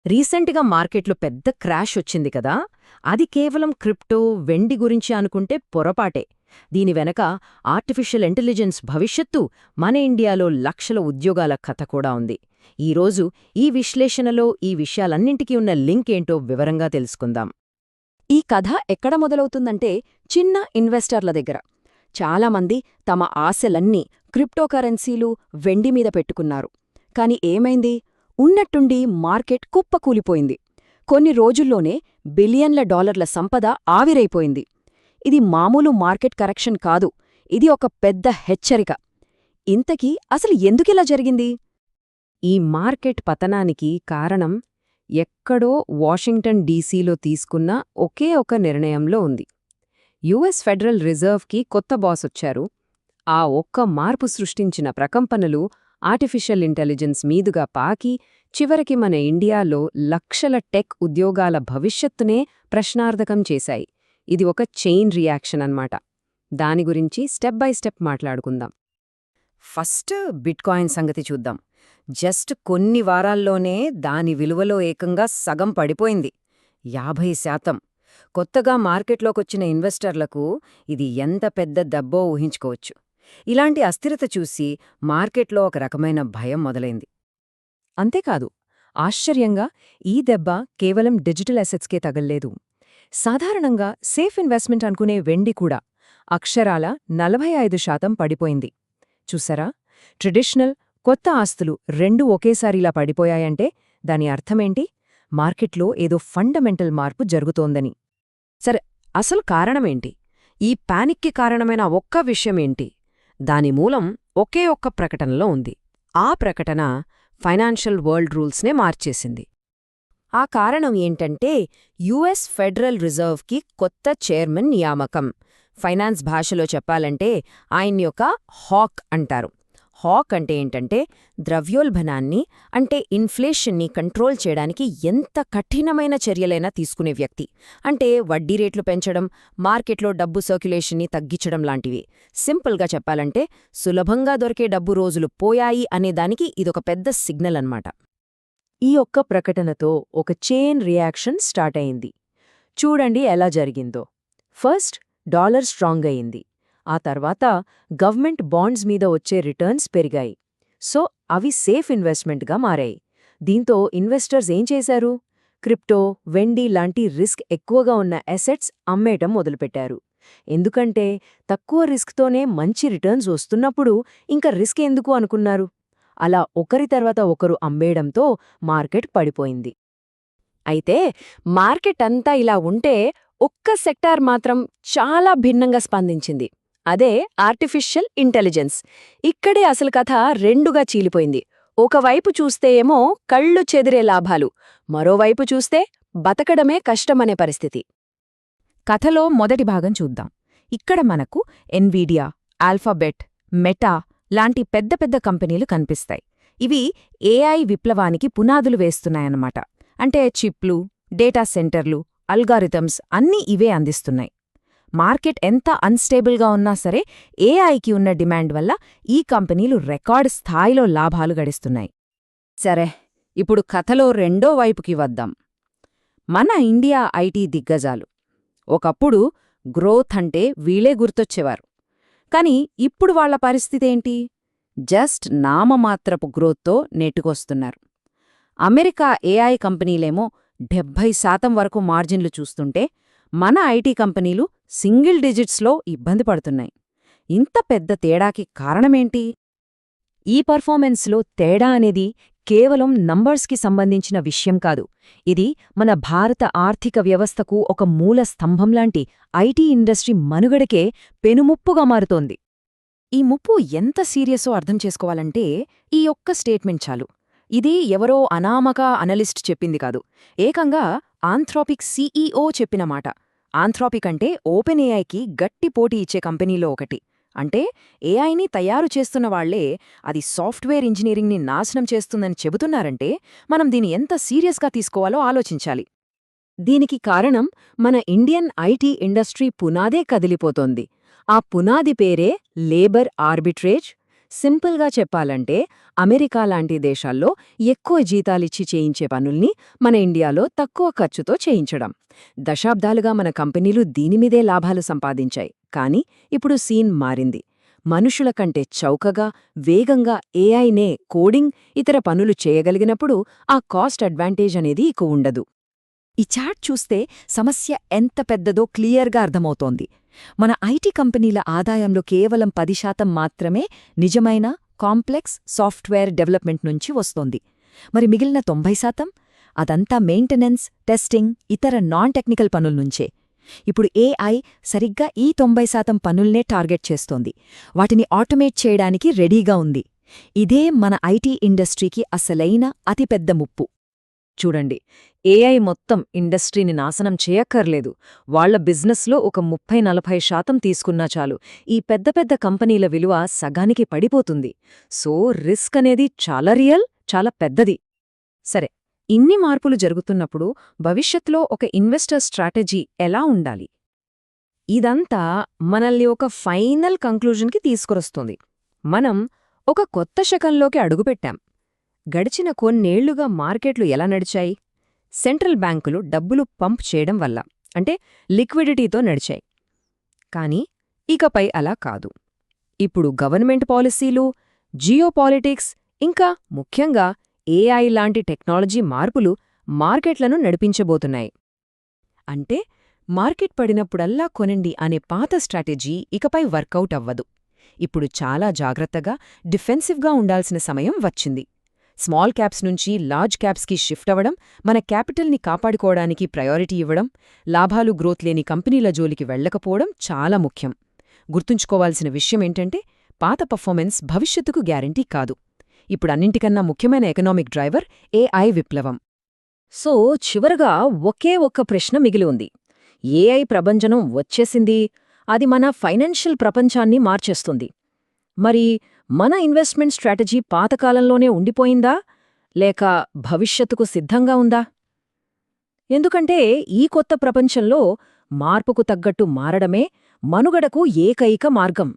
రీసెంట్గా మార్కెట్లో పెద్ద క్రాష్ వచ్చింది కదా, అది కేవలం క్రిప్టో, వెండి గురించి అనుకుంటే పొరపాటే. దీని వెనక ఆర్టిఫిషియల్ ఇంటెలిజెన్స్ భవిష్యత్తు, మన ఇండియాలో లక్షల ఉద్యోగాల కథ కూడా ఉంది. ఈరోజు ఈ విశ్లేషణలో ఈ విషయాలన్నింటికీ ఉన్న లింక్ ఏంటో వివరంగా తెలుసుకుందాం. ఈ కథ ఎక్కడ మొదలవుతుందంటే చిన్న ఇన్వెస్టర్ల దగ్గర. చాలామంది తమ ఆశలన్నీ క్రిప్టోకరెన్సీలు, వెండి మీద పెట్టుకున్నారు. కాని ఏమైంది? ఉన్నట్టుండి మార్కెట్ కుప్పకూలిపోయింది. కొన్ని రోజుల్లోనే బిలియన్ల డాలర్ల సంపద ఆవిరైపోయింది. ఇది మామూలు మార్కెట్ కరెక్షన్ కాదు, ఇది ఒక పెద్ద హెచ్చరిక. ఇంతకీ అసలు ఎందుకిలా జరిగింది? ఈ మార్కెట్ పతనానికి కారణం ఎక్కడో వాషింగ్టన్ డీసీలో తీసుకున్న ఒకే ఒక నిర్ణయంలో ఉంది. యుఎస్ ఫెడరల్ రిజర్వ్కి కొత్త బాసొచ్చారు. ఆ ఒక్క మార్పు సృష్టించిన ప్రకంపనలు ఆర్టిఫిషియల్ ఇంటెలిజెన్స్ మీదుగా పాకి చివరికి మన ఇండియాలో లక్షల టెక్ ఉద్యోగాల భవిష్యత్తునే ప్రశ్నార్థకం చేశాయి. ఇది ఒక చైన్ రియాక్షన్ అన్నమాట. దాని గురించి స్టెప్ బై స్టెప్ మాట్లాడుకుందాం. ఫస్ట్ బిట్కాయిన్ సంగతి చూద్దాం. జస్ట్ కొన్ని వారాల్లోనే దాని విలువలో ఏకంగా సగం పడిపోయింది, 50%. కొత్తగా మార్కెట్లోకొచ్చిన ఇన్వెస్టర్లకు ఇది ఎంత పెద్ద దెబ్బో ఊహించుకోవచ్చు. ఇలాంటి అస్థిరత చూసి మార్కెట్లో ఒక రకమైన భయం మొదలైంది. అంతేకాదు, ఆశ్చర్యంగా ఈ దెబ్బ కేవలం డిజిటల్ అసెట్స్కే తగల్లేదు. సాధారణంగా సేఫ్ ఇన్వెస్ట్మెంట్ అనుకునే వెండి కూడా అక్షరాల 45% పడిపోయింది. చూసారా? ట్రెడిషనల్, కొత్త ఆస్తులు రెండూ ఒకేసారిలా పడిపోయాయంటే దాని అర్థమేంటి? మార్కెట్లో ఏదో ఫండమెంటల్ మార్పు జరుగుతోందని. సరే, అసలు కారణమేంటి? ఈ పానిక్కి కారణమైన ఒక్క విషయమేంటి? దాని మూలం ఒకే ఒక్క ప్రకటనలో ఉంది. ఆ ప్రకటన ఫైనాన్షియల్ వరల్డ్ రూల్స్నే మార్చేసింది. ఆ కారణం ఏంటంటే యుఎస్ ఫెడరల్ రిజర్వ్కి కొత్త చైర్మన్ నియామకం. ఫైనాన్స్ భాషలో చెప్పాలంటే ఆయన్ని ఒక హాక్ అంటారు. హాక్ అంటే ఏంటంటే ద్రవ్యోల్బణాన్ని, అంటే ఇన్ఫ్లేషన్ని కంట్రోల్ చేయడానికి ఎంత కఠినమైన చర్యలైనా తీసుకునే వ్యక్తి. అంటే వడ్డీ రేట్లు పెంచడం, మార్కెట్లో డబ్బు సర్క్యులేషన్ని తగ్గించడం లాంటివి. సింపుల్గా చెప్పాలంటే సులభంగా దొరికే డబ్బు రోజులు పోయాయి అనేదానికి ఇదొక పెద్ద సిగ్నల్ అన్నమాట. ఈ ఒక్క ప్రకటనతో ఒక చైన్ రియాక్షన్ స్టార్ట్ అయింది. చూడండి ఎలా జరిగిందో. ఫస్ట్ డాలర్ స్ట్రాంగ్ అయింది. ఆ తర్వాత గవర్నమెంట్ బాండ్స్ మీద వచ్చే రిటర్న్స్ పెరిగాయి. సో అవి సేఫ్ ఇన్వెస్ట్మెంట్గా మారాయి. దీంతో ఇన్వెస్టర్స్ ఏం చేశారు? క్రిప్టో, వెండి లాంటి రిస్క్ ఎక్కువగా ఉన్న అసెట్స్ అమ్మేయటం మొదలుపెట్టారు. ఎందుకంటే తక్కువ రిస్క్తోనే మంచి రిటర్న్స్ వస్తున్నప్పుడు ఇంకా రిస్క్ ఎందుకు అనుకున్నారు. అలా ఒకరి తర్వాత ఒకరు అమ్మేయడంతో మార్కెట్ పడిపోయింది. అయితే మార్కెట్ అంతా ఇలా ఉంటే ఒక్క సెక్టార్ మాత్రం చాలా భిన్నంగా స్పందించింది. అదే ఆర్టిఫిషియల్ ఇంటెలిజెన్స్. ఇక్కడే అసలు కథ రెండుగా చీలిపోయింది. ఒకవైపు చూస్తే ఏమో కళ్ళు చెదిరే లాభాలు, మరోవైపు చూస్తే బతకడమే కష్టమనే పరిస్థితి. కథలో మొదటి భాగం చూద్దాం. ఇక్కడ మనకు ఎన్విడియా, ఆల్ఫాబెట్, మెటా లాంటి పెద్ద పెద్ద కంపెనీలు కనిపిస్తాయి. ఇవి ఏఐ విప్లవానికి పునాదులు వేస్తున్నాయన్నమాట. అంటే చిప్లు, డేటా సెంటర్లు, అల్గారిథమ్స్ అన్నీ ఇవే అందిస్తున్నాయి. మార్కెట్ ఎంత అన్స్టేబుల్గా ఉన్నా సరే ఏఐకి ఉన్న డిమాండ్ వల్ల ఈ కంపెనీలు రికార్డ్ స్థాయిలో లాభాలు గడిస్తున్నాయి. సరే, ఇప్పుడు కథలో రెండో వైపుకి వద్దాం. మన ఇండియా ఐటీ దిగ్గజాలు. ఒకప్పుడు గ్రోత్ అంటే వీళ్ళే గుర్తొచ్చేవారు. కాని ఇప్పుడు వాళ్ల పరిస్థితేంటి? జస్ట్ నామమాత్రపు గ్రోత్తో నెట్టుకొస్తున్నారు. అమెరికా ఏఐ కంపెనీలేమో 70% వరకు మార్జిన్లు చూస్తుంటే మన ఐటీ కంపెనీలు సింగిల్ డిజిట్స్లో ఇబ్బంది పడుతున్నాయి. ఇంత పెద్ద తేడాకి కారణమేంటి? ఈ పర్ఫార్మెన్స్లో తేడా అనేది కేవలం నంబర్స్కి సంబంధించిన విషయం కాదు. ఇది మన భారత ఆర్థిక వ్యవస్థకు ఒక మూల స్తంభంలాంటి ఐటీ ఇండస్ట్రీ మనుగడకే పెనుముప్పుగా మారుతోంది. ఈ ముప్పు ఎంత సీరియసో అర్థం చేసుకోవాలంటే ఈ ఒక్క స్టేట్మెంట్ చాలు. ఇది ఎవరో అనామక అనలిస్ట్ చెప్పింది కాదు, ఏకంగా ఆంథ్రోపిక్ సీఈఓ చెప్పిన మాట. ఆంథ్రోపిక్ అంటే ఓపెన్ ఏఐకి గట్టి పోటీ ఇచ్చే కంపెనీలో ఒకటి. అంటే ఏఐని తయారు చేస్తున్న వాళ్లే అది సాఫ్ట్వేర్ ఇంజనీరింగ్ని నాశనం చేస్తుందని చెబుతున్నారంటే మనం దీన్ని ఎంత సీరియస్గా తీసుకోవాలో ఆలోచించాలి. దీనికి కారణం మన ఇండియన్ ఐటీ ఇండస్ట్రీ పునాదే కదిలిపోతోంది. ఆ పునాది పేరే లేబర్ ఆర్బిట్రేజ్, సింపుల్గా చెప్పాలంటే అమెరికా లాంటి దేశాల్లో ఎక్కువ జీతాలిచ్చి చేయించే పనుల్ని మన ఇండియాలో తక్కువ ఖర్చుతో చేయించడం. దశాబ్దాలుగా మన కంపెనీలు దీనిమీదే లాభాలు సంపాదించాయి. కానీ ఇప్పుడు సీన్ మారింది. మనుషుల కంటే చౌకగా, వేగంగా ఏఐనే కోడింగ్, ఇతర పనులు చేయగలిగినప్పుడు ఆ కాస్ట్ అడ్వాంటేజ్ అనేది ఇక ఉండదు. ఈ చార్ట్ చూస్తే సమస్య ఎంత పెద్దదో క్లియర్గా అర్థమవుతోంది. మన ఐటీ కంపెనీల ఆదాయంలో కేవలం 10% మాత్రమే నిజమైన కాంప్లెక్స్ సాఫ్ట్వేర్ డెవలప్మెంట్ నుంచి వస్తోంది. మరి మిగిలిన 90%? అదంతా మెయింటెనెన్స్, టెస్టింగ్, ఇతర నాన్ టెక్నికల్ పనుల్నుంచే. ఇప్పుడు ఏఐ సరిగ్గా ఈ 90% పనుల్నే టార్గెట్ చేస్తోంది. వాటిని ఆటోమేట్ చేయడానికి రెడీగా ఉంది. ఇదే మన ఐటీ ఇండస్ట్రీకి అసలైన అతిపెద్ద ముప్పు. చూడండి, ఏఐ మొత్తం ఇండస్ట్రీని నాశనం చేయక్కర్లేదు. వాళ్ల బిజినెస్లో ఒక 30–40% తీసుకున్నా చాలు ఈ పెద్ద పెద్ద కంపెనీల విలువ సగానికి పడిపోతుంది. సో రిస్క్ అనేది చాలా రియల్, చాలా పెద్దది. సరే, ఇన్ని మార్పులు జరుగుతున్నప్పుడు భవిష్యత్తులో ఒక ఇన్వెస్టర్ స్ట్రాటజీ ఎలా ఉండాలి? ఇదంతా మనల్ని ఒక ఫైనల్ కంక్లూజన్కి తీసుకురస్తుంది. మనం ఒక కొత్త శకంలోకి అడుగుపెట్టాం. గడిచిన కొన్నేళ్లుగా మార్కెట్లు ఎలా నడిచాయి? సెంట్రల్ బ్యాంకులు డబ్బులు పంప్ చేయడం వల్ల, అంటే లిక్విడిటీతో నడిచాయి. కానీ ఇకపై అలా కాదు. ఇప్పుడు గవర్నమెంట్ పాలసీలు, జియోపాలిటిక్స్, ఇంకా ముఖ్యంగా ఏఐ లాంటి టెక్నాలజీ మార్పులు మార్కెట్లను నడిపించబోతున్నాయి. అంటే మార్కెట్ పడినప్పుడల్లా కొనండి అనే పాత స్ట్రాటజీ ఇకపై వర్కౌట్ అవ్వదు. ఇప్పుడు చాలా జాగ్రత్తగా, డిఫెన్సివ్గా ఉండాల్సిన సమయం వచ్చింది. స్మాల్ క్యాప్స్ నుంచి లార్జ్ క్యాప్స్కి షిఫ్ట్ అవ్వడం, మన క్యాపిటల్ని కాపాడుకోవడానికి ప్రయారిటీ ఇవ్వడం, లాభాలు గ్రోత్ లేని కంపెనీల జోలికి వెళ్లకపోవడం చాలా ముఖ్యం. గుర్తుంచుకోవాల్సిన విషయమేంటంటే పాత పర్ఫార్మెన్స్ భవిష్యత్తుకు గ్యారంటీ కాదు. ఇప్పుడు అన్నింటికన్నా ముఖ్యమైన ఎకనామిక్ డ్రైవర్ ఏఐ విప్లవం. సో చివరగా ఒకే ఒక్క ప్రశ్న మిగిలి ఉంది. ఏఐ ప్రభంజనం వచ్చేసింది, అది మన ఫైనాన్షియల్ ప్రపంచాన్ని మార్చేస్తుంది. మరి మన ఇన్వెస్ట్మెంట్ స్ట్రాటజీ పాతకాలంలోనే ఉండిపోయిందా, లేక భవిష్యత్తుకు సిద్ధంగా ఉందా? ఎందుకంటే ఈ కొత్త ప్రపంచంలో మార్పుకు తగ్గట్టు మారడమే మనుగడకు ఏకైక మార్గం.